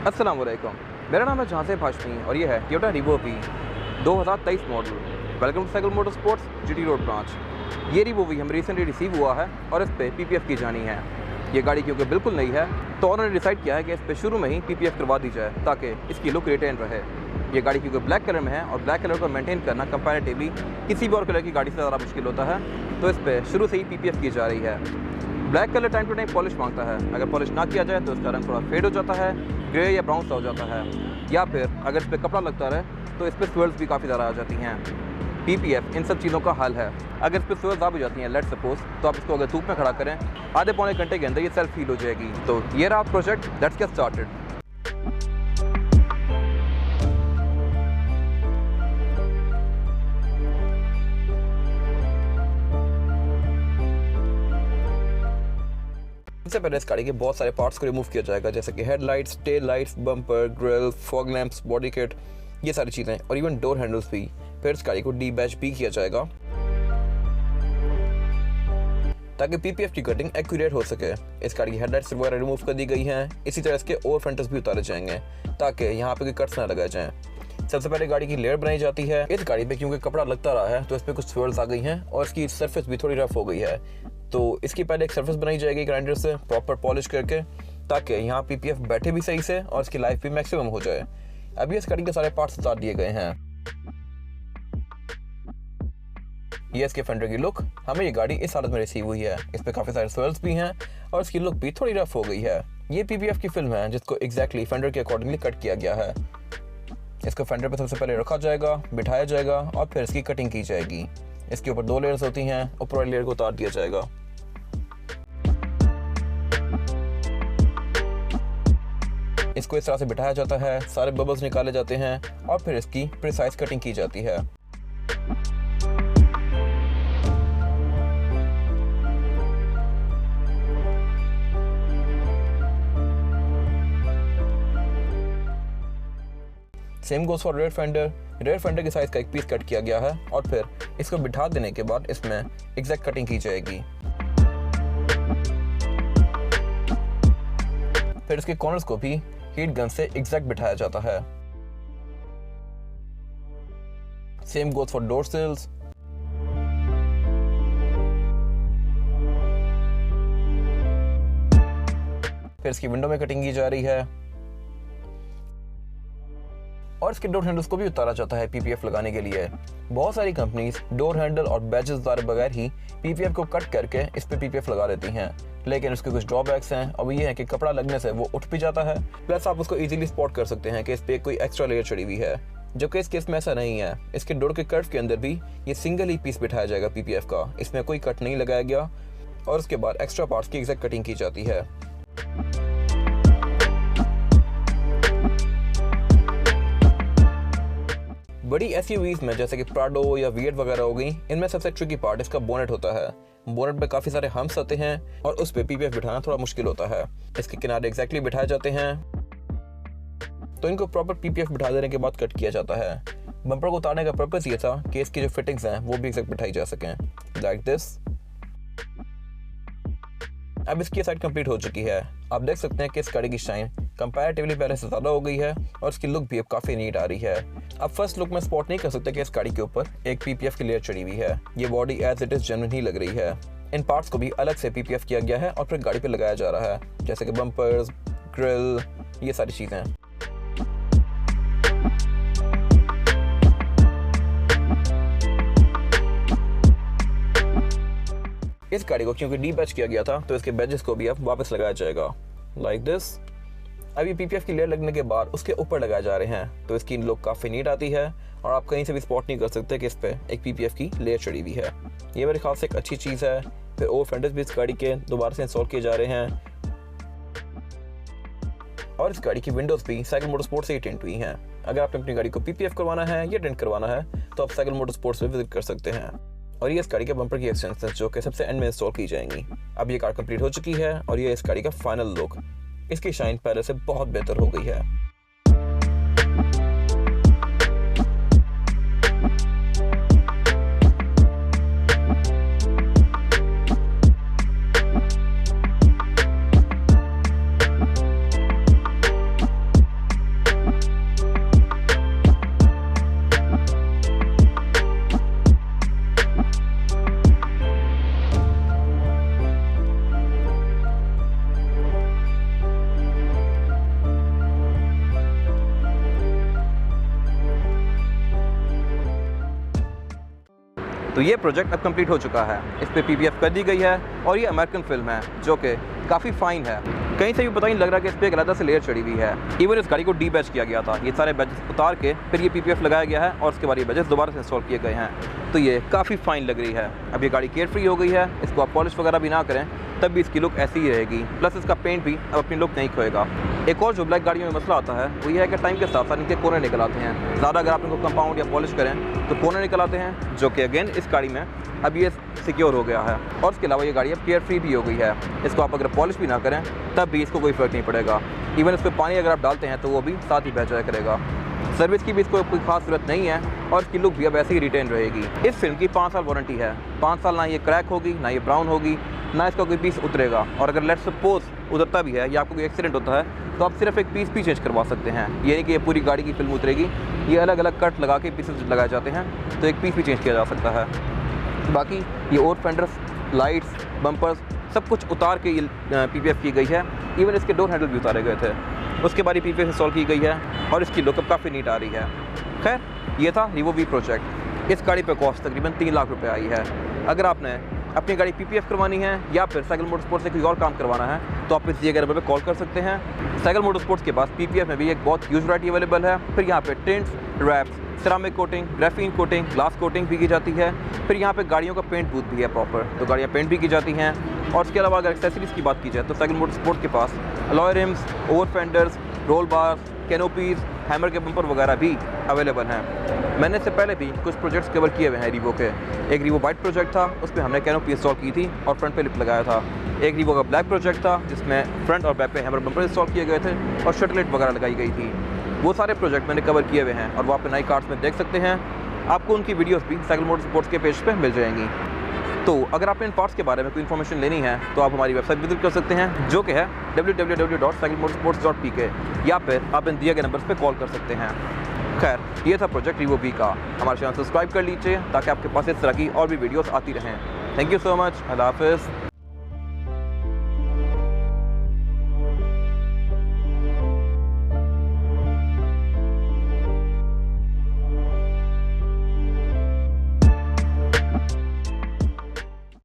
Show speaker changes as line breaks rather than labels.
अस्सलाम वालेकुम। मेरा नाम है जहांसे हाशमी और ये है Toyota Revo V 2023 model. Welcome to Cycle Motor Sports GT Road branch. ये रिवो वी हमें रिसेंटली रिसीव हुआ है और इस पर पीपीएफ की जानी है। ये गाड़ी क्योंकि बिल्कुल नई है तो उन्होंने डिसाइड किया है कि इस पर शुरू में ही पीपीएफ करवा दी जाए ताकि इसकी लुक रिटेन रहे। ये गाड़ी क्योंकि ब्लैक कलर में है और ब्लैक कलर को मेंटेन करना कंपैरेटिवली किसी भी और कलर की गाड़ी से ज़्यादा मुश्किल होता है, तो इस पर शुरू से ही पीपीएफ की जा रही है। Black colour time to time polish मांगता है। अगर पॉलिश ना किया जाए तो इसका रंग थोड़ा फेड हो जाता है, ग्रे या ब्राउन सा हो जाता है, या फिर अगर इस पर कपड़ा लगता रहे तो इस पर स्वेल्स भी काफ़ी ज़्यादा आ जाती हैं। पीपीएफ इन सब चीज़ों का हल है। अगर इस पर स्वेल्स आ भी जाती हैं, लेट सपोज, तो आप इसको अगर धूप में खड़ा करें आधे पौने घंटे के अंदर ये सेल्फ हील हो जाएगी। तो ये रहा प्रोजेक्ट, लेट्स गेट स्टार्टेड। सबसे पहले इस गाड़ी के बहुत सारे पार्ट्स को रिमूव किया जाएगा, जैसे कि headlights, tail lights, bumper, grill, fog lamps, body kit, ये सारी चीज़ें और इवन डोर हैंडल्स भी। फिर इस गाड़ी को डीबैच भी किया जाएगा ताकि पीपीएफ की कटिंग एक्यूरेट हो सके। इस गाड़ी की हेडलाइट्स वगैरह रिमूव कर दी गई हैं। इसी तरह इसके ओवर फ्रंट्स भी उतारे जाएंगे ताकि यहाँ पे कोई कट्स ना लगाए जाएं। सबसे पहले गाड़ी की लेयर बनाई जाती है। इस गाड़ी पे क्योंकि कपड़ा लगता रहा है तो इस पर कुछ स्वेल्स आ गई हैं और इसकी सरफेस भी थोड़ी रफ हो गई है। तो इसकी पहले एक सरफेस बनाई जाएगी ग्राइंडर से प्रॉपर पॉलिश करके, ताकि यहाँ पीपीएफ बैठे भी सही से और इसकी लाइफ भी मैक्सिमम हो जाए। अभी इस गाड़ी के सारे पार्ट्स उतार दिए गए हैं। ये इसके फेंडर की लुक। हमें ये गाड़ी इस हालत में रिसीव हुई है। इस पे काफी सारे स्वेल्स भी हैं और इसकी लुक भी थोड़ी रफ हो गई है। ये पीपीएफ की फिल्म है जिसको एग्जैक्टली फेंडर के अकॉर्डिंगली कट किया गया है। इसको फेंडर पे सबसे पहले रखा जाएगा, बिठाया जाएगा और फिर इसकी कटिंग की जाएगी। इसके ऊपर 2 लेयर्स होती हैं, ऊपर वाली लेयर को उतार दिया जाएगा। इसको इस तरह से बिठाया जाता है, सारे बबल्स निकाले जाते हैं और फिर इसकी प्रिसाइज कटिंग की जाती है। Same goes for rear fender. Rear fender के साइज का एक पीस कट किया गया है और फिर इसको बिठा देने के बाद इसमें एग्जैक्ट कटिंग की जाएगी। फिर इसके कॉर्नर्स को भी हीट गन से एग्जैक्ट बिठाया जाता है। Same goes for door sills. फिर इसकी विंडो में कटिंग की जा रही है और इसके डोर हैंडल्स को भी उतारा जाता है पीपीएफ लगाने के लिए। बहुत सारी कंपनीज डोर हैंडल और बैजेस उतारे बगैर ही पीपीएफ को कट करके इस पे पीपीएफ लगा देती हैं, लेकिन उसके कुछ ड्रॉबैक्स हैं और ये है कि कपड़ा लगने से वो उठ भी जाता है, प्लस आप उसको इजीली स्पॉट कर सकते हैं कि इस पे कोई एक्स्ट्रा लेयर चढ़ी हुई है, जो कि इस केस में ऐसा नहीं है। इसके डोर के कर्व के अंदर भी ये सिंगल ही पीस बिठाया जाएगा पीपीएफ का, इसमें कोई कट नहीं लगाया गया और उसके बाद एक्स्ट्रा पार्ट्स की एग्जैक्ट कटिंग की जाती है। बड़ी एसयूवीज में जैसे कि प्राडो या वी8 वगैरह हो गई, इनमें सबसे ट्रिकी पार्ट इसका बोनेट होता है। बोनेट पे काफी सारे हम्प्स आते हैं और उस पे पीपीएफ बिठाना थोड़ा मुश्किल होता है। इसके किनारे एग्जैक्टली बिठाए जाते हैं तो इनको प्रॉपर पीपीएफ बिठा देने के बाद कट किया जाता है। बम्पर को उतारने का पर्पस ये था कि इसकी जो फिटिंग्स हैं वो भी एग्जैक्ट बिठाई जा सकें, लाइक दिस। अब इसकी साइड कंप्लीट हो चुकी है। आप देख सकते हैं कि इस गाड़ी की शाइन कंपैरेटिवली पहले से ज़्यादा हो गई है और इसकी लुक भी अब काफ़ी नीट आ रही है। अब फर्स्ट लुक में स्पॉट नहीं कर सकते कि इस गाड़ी के ऊपर एक पीपीएफ की लेयर चढ़ी हुई है। ये body as it is genuine ही लग रही है। इन पार्ट्स को भी अलग से पीपीएफ किया गया है और फिर गाड़ी पे लगाया जा रहा है, जैसे कि बम्पर्स, ग्रिल, ये सारी चीज़ें। इस गाड़ी को क्योंकि डीबैच किया गया था तो इसके बैजेस को भी अब वापस लगाया जाएगा, लाइक दिस। अभी पीपीएफ की लेयर लगने के बाद उसके ऊपर लगाए जा रहे हैं तो इसकी लुक काफ़ी नीट आती है और आप कहीं से भी स्पॉट नहीं कर सकते कि इस पे एक पीपीएफ की लेयर चढ़ी हुई है। ये मेरे ख्याल से एक अच्छी चीज़ है। फिर ओवर फेंडर्स भी इस गाड़ी के दोबारा से इंस्टॉल किए जा रहे हैं और इस गाड़ी की विंडोज भी साइकिल मोटर स्पोर्ट्स से ही टिंट हुई हैं। अगर आपने अपनी गाड़ी को पीपीएफ करवाना है या टिंट करवाना है तो आप साइकिल मोटर स्पोर्ट्स पे विजिट कर सकते हैं। और ये इस गाड़ी के बम्पर की एक्सटेंशन जो कि सबसे एंड में इंस्टॉल की जाएंगी। अब ये कार कंप्लीट हो चुकी है और ये इस गाड़ी का फाइनल लुक। इसकी शाइन पहले से बहुत बेहतर हो गई है। तो ये प्रोजेक्ट अब कंप्लीट हो चुका है, इस पर PPF कर दी गई है और ये अमेरिकन फिल्म है जो कि काफ़ी फाइन है। कहीं से भी पता नहीं लग रहा कि इस पर एक अलग से लेयर चढ़ी हुई है। इवन इस गाड़ी को डी बैच किया गया था, ये सारे बैचेस उतार के फिर ये PPF लगाया गया है और उसके बाद ये बैचेस दोबारा से इंस्टॉल किए गए हैं। तो ये काफ़ी फाइन लग रही है। अब ये गाड़ी केयर फ्री हो गई है, इसको आप पॉलिश वगैरह भी ना करें तब भी इसकी लुक ऐसी ही रहेगी, प्लस इसका पेंट भी अब अपनी लुक नहीं खोएगा। एक और जो ब्लैक गाड़ियों में मसला आता है वो ये है कि टाइम के साथ साथ इनके कोने निकल आते हैं। ज़्यादा अगर आप इनको कंपाउंड या पॉलिश करें तो कोने निकल आते हैं, जो कि अगेन इस गाड़ी में अब ये सिक्योर हो गया है। और इसके अलावा ये गाड़ी अब केयर फ्री भी हो गई है, इसको आप अगर पॉलिश भी ना करें तब भी इसको कोई फ़र्क नहीं पड़ेगा। इवन इस पर पानी अगर आप डालते हैं तो वो भी साथ ही बह जाया करेगा। सर्विस की भी इसको कोई खास ज़रूरत नहीं है और इसकी लुक भी अब ऐसे ही रिटेन रहेगी। इस फिल्म की 5 साल वारंटी है, 5 साल ना ये क्रैक होगी, ना ये ब्राउन होगी, ना इसका कोई पीस उतरेगा। और अगर लेट्स सपोज उतरता भी है या आपको कोई एक्सीडेंट होता है तो आप सिर्फ एक पीस भी चेंज करवा सकते हैं। ये नहीं कि ये पूरी गाड़ी की फिल्म उतरेगी, ये अलग अलग कट लगा के पीसेस लगाए जाते हैं, तो एक पीस भी चेंज किया जा सकता है। बाकी ये और फेंडर्स, लाइट्स, बम्पर्स सब कुछ उतार के ये PPF की गई है। इवन इसके डोर हैंडल भी उतारे गए थे, उसके बाद PPF इंस्टॉल की गई है और इसकी लुक अब काफ़ी नीट आ रही है। खैर, ये था रिवो वी प्रोजेक्ट। इस गाड़ी पर कॉस्ट तकरीबन 3 लाख रुपए आई है। अगर आपने अपनी गाड़ी PPF करवानी है या फिर साइकिल मोटरस्पोर्ट्स से कोई और काम करवाना है तो आप इस दिए गए नंबर पर कॉल कर सकते हैं। साइकिल मोटरस्पोर्ट्स के पास PPF में भी एक बहुत ह्यूज वैरायटी अवेलेबल है। फिर यहाँ पे tints, wraps, ceramic coating, graphene coating, glass coating भी की जाती है। फिर यहाँ पे गाड़ियों का पेंट बूथ भी है प्रॉपर, तो गाड़ियाँ पेंट भी की जाती हैं। और इसके अलावा अगर एक्सेसरीज़ की बात की जाए तो साइकिल मोटरस्पोर्ट्स के पास alloy rims, over fenders, roll bar, canopies, hammer के बम्पर वगैरह भी अवेलेबल हैं। मैंने इससे पहले भी कुछ प्रोजेक्ट्स कवर किए हुए हैं रिवो के। एक रिवो वाइट प्रोजेक्ट था, उसमें हमने कैनोपी इंस्टॉल की थी और फ्रंट पे लिप लगाया था। एक रिवो का ब्लैक प्रोजेक्ट था जिसमें फ्रंट और बैक पे हैमर बम्पर इंस्टॉल किए गए थे और शटरलाइट वगैरह लगाई गई थी। वो सारे प्रोजेक्ट मैंने कवर किए हुए हैं और वो आप नई कार्ड्स में देख सकते हैं। आपको उनकी वीडियोस भी साइकिल मोटरस्पोर्ट्स के पेज पे मिल जाएंगी। तो अगर आपने इन पार्ट्स के बारे में कोई इन्फॉर्मेशन लेनी है तो आप हमारी वेबसाइट विजिट कर सकते हैं, जो कि है www.cyclemotorsports.pk, या फिर आप इन दिए गए नंबर्स पे कॉल कर सकते हैं। खैर, ये था प्रोजेक्ट रिवो वी का। हमारे चैनल सब्सक्राइब कर लीजिए ताकि आपके पास इस तरह की और भी वीडियोस आती रहें। Thank you so much. अल्लाह हाफ़िज़।